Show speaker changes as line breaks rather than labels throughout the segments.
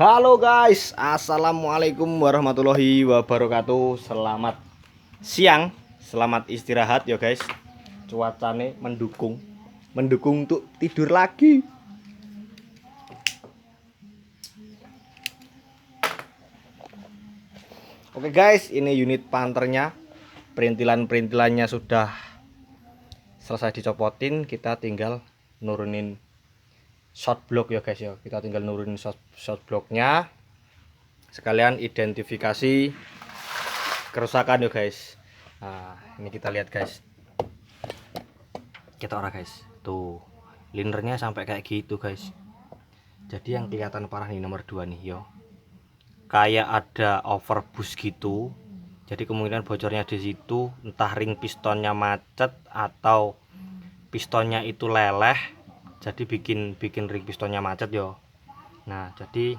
Halo guys, assalamualaikum warahmatullahi wabarakatuh. Selamat siang, selamat istirahat ya guys. Cuacanya mendukung untuk tidur lagi. Oke guys, ini unit panternya. Perintilannya sudah selesai dicopotin. Kita tinggal nurunin short block ya guys ya. Kita tinggal nurunin short blocknya. Sekalian identifikasi kerusakan ya guys. Nah, ini kita lihat guys. Kita ora guys. Tuh, linernya sampai kayak gitu guys. Jadi yang kelihatan parah nih nomor 2 nih yo. Kayak ada overboost gitu. Jadi kemungkinan bocornya di situ, entah ring pistonnya macet atau pistonnya itu leleh. Jadi bikin ring pistonnya macet yo. Nah, jadi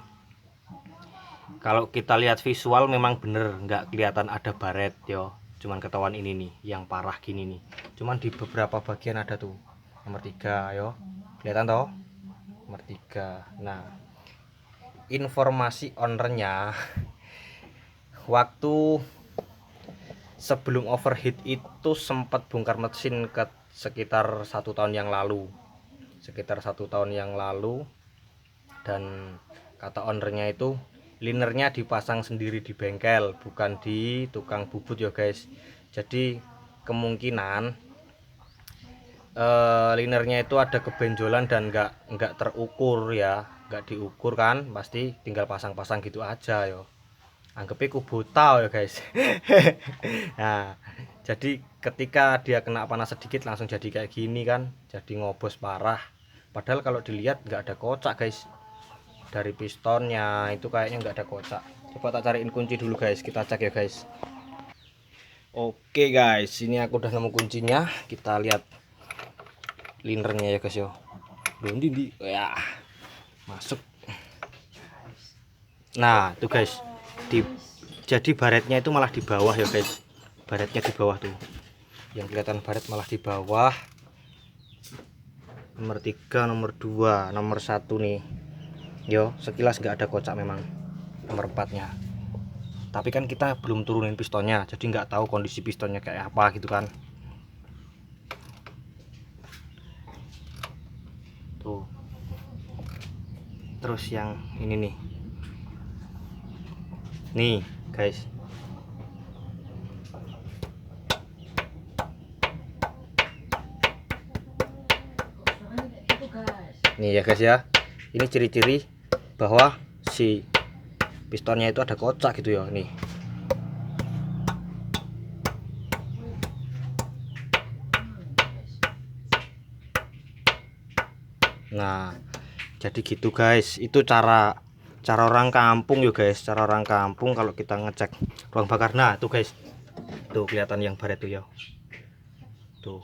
kalau kita lihat visual memang bener nggak kelihatan ada baret yo. Cuman ketahuan ini nih yang parah gini nih. Cuman di beberapa bagian ada tuh. Nomor 3 yo. Kelihatan toh? Nomor 3. Nah, informasi ownernya waktu sebelum overheat itu sempat bongkar mesin ke sekitar 1 tahun yang lalu. Dan kata ownernya itu linernya dipasang sendiri di bengkel, bukan di tukang bubut ya guys. Jadi kemungkinan linernya itu ada kebenjolan dan nggak terukur ya, nggak diukur kan, pasti tinggal pasang-pasang gitu aja yo. Anggapnya kubota ya guys. Nah, jadi ketika dia kena panas sedikit langsung jadi kayak gini kan, jadi ngobos parah. Padahal kalau dilihat nggak ada kocak guys. Dari pistonnya itu kayaknya nggak ada kocak. Coba tak cariin kunci dulu guys, kita cek ya guys. Oke guys, ini aku udah nemu kuncinya. Kita lihat linernya ya guys yo. Di ya masuk. Nah tuh guys, jadi baretnya itu malah di bawah ya guys. Baretnya di bawah tuh, yang kelihatan baret malah di bawah. Nomor 3, nomor 2, nomor 1 nih yo, sekilas nggak ada kocak memang. Nomor 4 nya, tapi kan kita belum turunin pistonnya, jadi nggak tahu kondisi pistonnya kayak apa gitu kan. Tuh, terus yang ini nih guys, nih ya guys ya, ini ciri-ciri bahwa si pistonnya itu ada kocak gitu ya nih. Nah jadi gitu guys, itu cara orang kampung yuk guys, cara orang kampung kalau kita ngecek ruang bakar. Nah tuh guys, tuh kelihatan yang baret tuh ya, tuh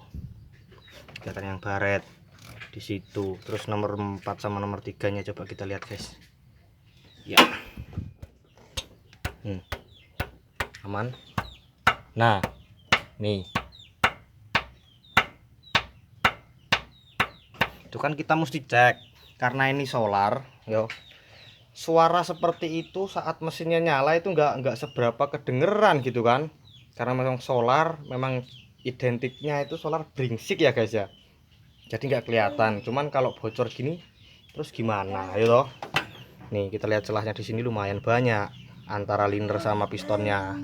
kelihatan yang baret di situ. Terus nomor 4 sama nomor 3 nya coba kita lihat guys ya. Aman. Nah nih, itu kan kita mesti cek karena ini solar yo. Suara seperti itu saat mesinnya nyala itu nggak seberapa kedengeran gitu kan, karena memang solar, memang identiknya itu solar beringsik ya guys ya, jadi nggak kelihatan. Cuman kalau bocor gini terus gimana ayo toh. Nih kita lihat celahnya di sini lumayan banyak antara liner sama pistonnya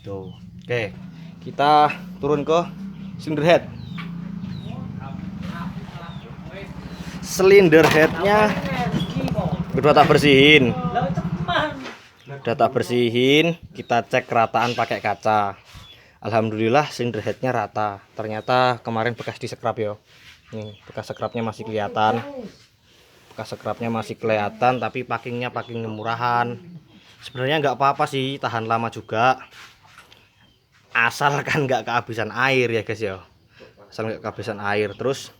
tuh. Oke, kita turun ke silinder headnya udah tak bersihin, kita cek kerataan pakai kaca. Alhamdulillah silinder headnya rata. Ternyata kemarin bekas disekrap yo. Nih bekas sekrapnya masih kelihatan. Tapi packingnya packing murahan. Sebenarnya nggak apa-apa sih, tahan lama juga. Asalkan nggak kehabisan air ya guys ya. Terus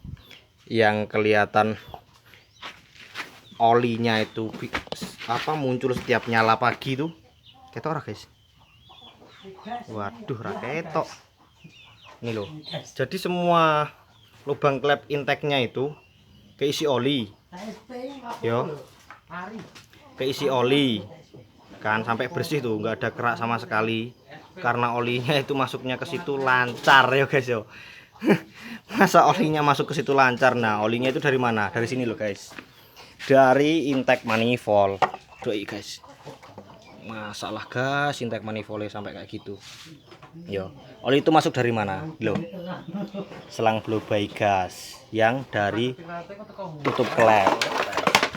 yang kelihatan olinya itu apa muncul setiap nyala pagi tuh ketok ora guys. Waduh raketok ini loh. Jadi semua lubang klep intake-nya itu keisi oli yo, keisi oli kan, sampai bersih tuh, nggak ada kerak sama sekali karena olinya itu masuknya ke situ lancar ya guys yo. Masa olinya masuk ke situ lancar? Nah, olinya itu dari mana? Dari sini loh guys, dari intake manifold. Doi guys, masalah gas intake manifoldnya sampai kayak gitu yo. Oli itu masuk dari mana loh? Selang blow by gas yang dari tutup klep,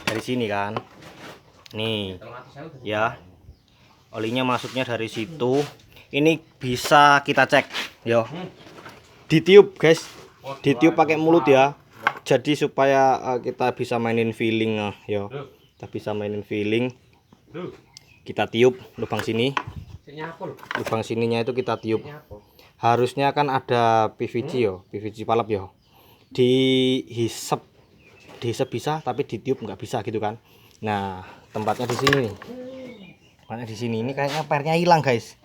dari sini kan, nih ya, olinya masuknya dari situ. Ini bisa kita cek yo, ditiup guys, ditiup pakai mulut ya, jadi supaya kita bisa mainin feeling yo, kita bisa mainin feeling. Kita tiup lubang sini, lubang sininya itu kita tiup. Harusnya kan ada PVC yo, PVC palap yo, dihisap bisa, tapi ditiup nggak bisa gitu kan. Nah, tempatnya di sini nih, tempatnya di sini. Ini kayaknya pernya hilang guys,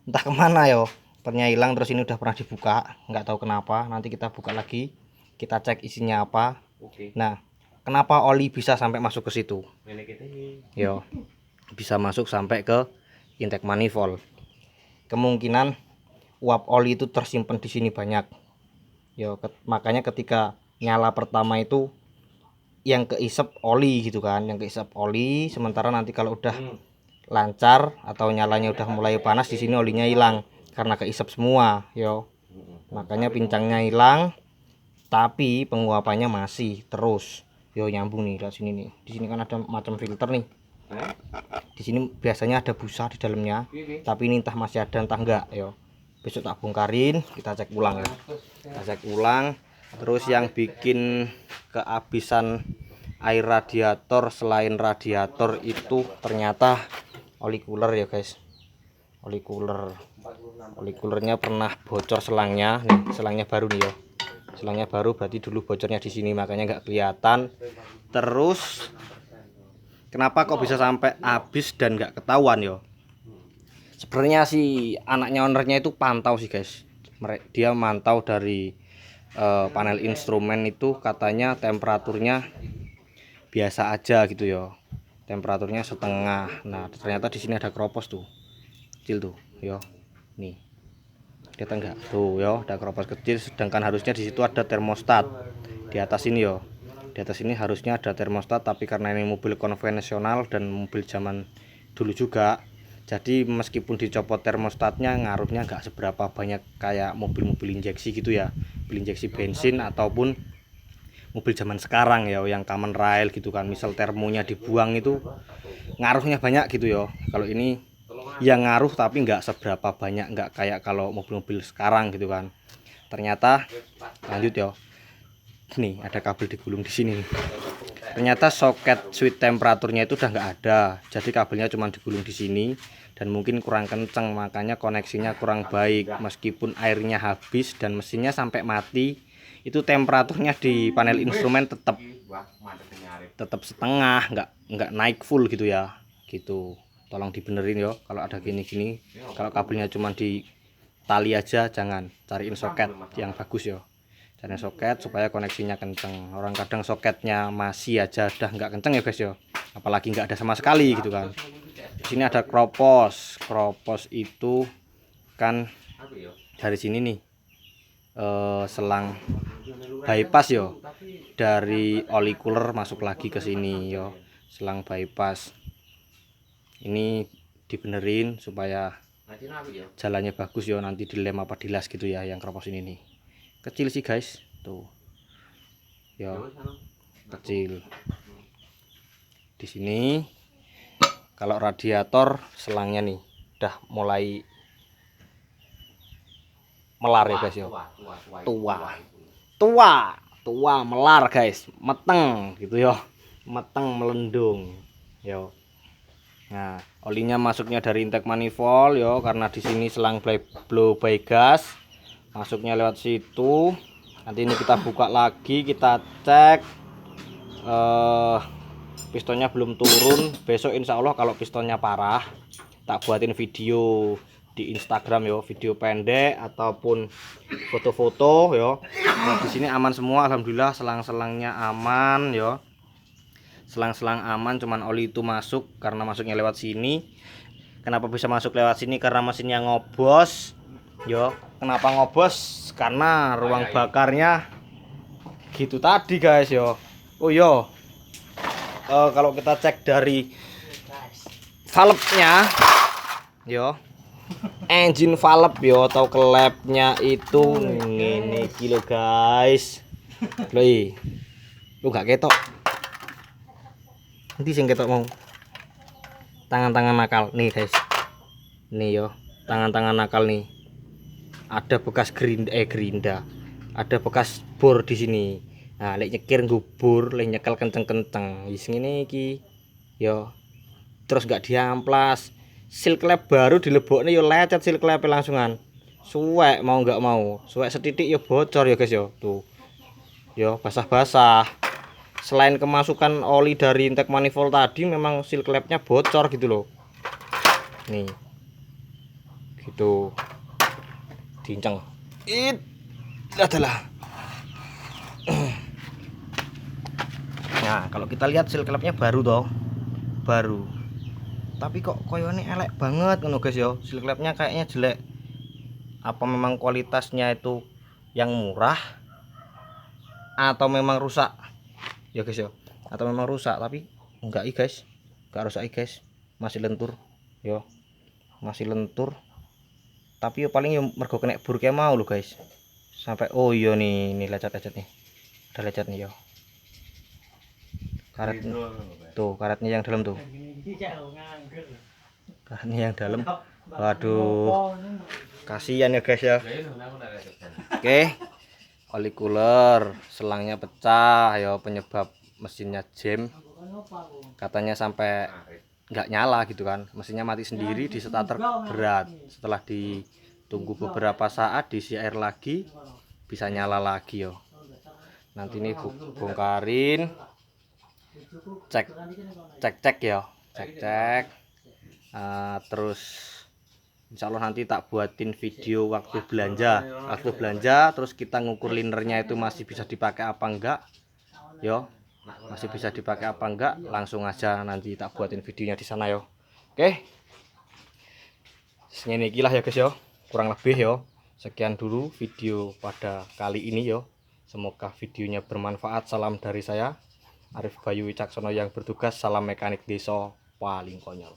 entah kemana yo, pernya hilang. Terus ini udah pernah dibuka, nggak tahu kenapa. Nanti kita buka lagi, kita cek isinya apa. Nah, kenapa oli bisa sampai masuk ke situ yo, bisa masuk sampai ke intake manifold? Kemungkinan uap oli itu tersimpan di sini banyak yo, makanya ketika nyala pertama itu yang keisep oli gitu kan, yang keisep oli. Sementara nanti kalau udah lancar atau nyalanya udah mulai panas, di sini olinya hilang karena keisep semua yo, makanya pincangnya hilang tapi penguapannya masih terus yo, nyambung nih. Lihat sini nih, di sini kan ada macam filter nih, di sini biasanya ada busa di dalamnya, tapi ini entah masih ada entah enggak yo. Besok tak bongkarin, kita cek ulang ya, kita cek ulang. Terus yang bikin kehabisan air radiator selain radiator itu ternyata oli cooler ya guys. Oli coolernya pernah bocor selangnya nih, selangnya baru nih ya, selangnya baru, berarti dulu bocornya di sini makanya nggak kelihatan. Terus kenapa kok bisa sampai habis dan nggak ketahuan yo? Sebenarnya si anaknya ownernya itu pantau sih guys, dia mantau dari panel instrumen itu, katanya temperaturnya biasa aja gitu ya, temperaturnya setengah. Nah, ternyata di sini ada keropos tuh kecil tuh yo, nih lihat enggak tuh yo, ada keropos kecil. Sedangkan harusnya di situ ada termostat di atas ini yo, di atas ini harusnya ada termostat, tapi karena ini mobil konvensional dan mobil zaman dulu juga, jadi meskipun dicopot termostatnya ngaruhnya nggak seberapa banyak kayak mobil-mobil injeksi gitu ya, mobil injeksi bensin ataupun mobil zaman sekarang ya yang common rail gitu kan. Misal termonya dibuang itu ngaruhnya banyak gitu ya. Kalau ini yang ngaruh tapi nggak seberapa banyak, nggak kayak kalau mobil-mobil sekarang gitu kan. Ternyata lanjut ya, nih ada kabel digulung di sini. Ternyata soket switch temperaturnya itu udah nggak ada, jadi kabelnya cuma digulung di sini dan mungkin kurang kenceng, makanya koneksinya kurang baik. Meskipun airnya habis dan mesinnya sampai mati, itu temperaturnya di panel instrumen tetap setengah, nggak naik full gitu ya gitu. Tolong dibenerin yo kalau ada gini-gini. Kalau kabelnya cuma di tali aja, jangan, cariin soket yang bagus yo, cari soket supaya koneksinya kenceng. Orang kadang soketnya masih aja udah nggak kenceng ya guys yo, apalagi nggak ada sama sekali gitu kan. Di sini ada keropos itu kan dari sini nih, selang bypass yo, dari oli cooler masuk lagi ke sini yo, selang bypass ini dibenerin supaya jalannya bagus yo, nanti dilem apa dilas gitu ya. Yang keropos ini nih kecil sih guys tuh yo, kecil. Di sini kalau radiator selangnya nih udah mulai melar ya guys yo, tua melar guys, meteng gitu yo, meteng melendung yo. Nah, olinya masuknya dari intake manifold yo, karena di sini selang blow by gas masuknya lewat situ. Nanti ini kita buka lagi, kita cek pistonnya belum turun. Besok insya Allah kalau pistonnya parah tak buatin video di Instagram yo, video pendek ataupun foto-foto yo. Nah, di sini aman semua alhamdulillah, selang-selangnya aman yo. selang-selang aman, cuman oli itu masuk karena masuknya lewat sini. Kenapa bisa masuk lewat sini? Karena mesinnya ngobos. Yo, kenapa ngobos? Karena ruang bakarnya gitu tadi guys yo. Oh yo, kalau kita cek dari valve-nya yo, engine valve yo atau kelepnya itu ini kilo guys. Lu gak ketok. Nanti sing ketok mau. Tangan-tangan nakal nih guys. Nih yo, tangan-tangan nakal nih. Ada bekas gerinda. Ada bekas bor di sini. Nah, lek nyekir ngubur, lek nyekel kenceng-kenceng. Wis ngene iki. Yo. Terus gak diamplas. Seal klep baru dilebokne yo lecet seal klep langsungan. Suwek mau nggak mau. Suwek setitik yo bocor ya guys yo. Tuh. Yo basah-basah. Selain kemasukan oli dari intake manifold tadi, memang seal klepnya bocor gitu loh. Nih. Gitu. Diinceng. Adalah. Nah, kalau kita lihat seal klepnya baru toh. Baru. Tapi kok koyone elek banget ngono guys yo. Seal klepnya kayaknya jelek. Apa memang kualitasnya itu yang murah atau memang rusak? Ya guys yo. Atau memang rusak, tapi enggak guys. Enggak rusak guys. Masih lentur. Yo. Masih lentur. Tapi yo paling yo mergo kena burke mau lo guys. Sampai oh iya nih, ini lecet-lecet nih. Ada lecet nih yo. Karet tuh, karetnya yang dalam tuh. Karetnya yang dalam. Waduh. Kasihan ya guys ya. Oke. Oli cooler, selangnya pecah, ya penyebab mesinnya jam. Katanya sampai nggak nyala gitu kan. Mesinnya mati sendiri di starter berat. Setelah ditunggu beberapa saat diisi air lagi bisa nyala lagi yo. Nanti ini bongkarin. Cek ya. Cek. Terus insya Allah nanti tak buatin video waktu belanja terus kita ngukur linernya itu masih bisa dipakai apa enggak yo, masih bisa dipakai apa enggak, langsung aja nanti tak buatin videonya di sana yo. Oke, segini lah ya guys yo, kurang lebih yo. Sekian dulu video pada kali ini yo, semoga videonya bermanfaat. Salam dari saya Arif Bayu Wicaksono yang bertugas. Salam mekanik desa paling konyol.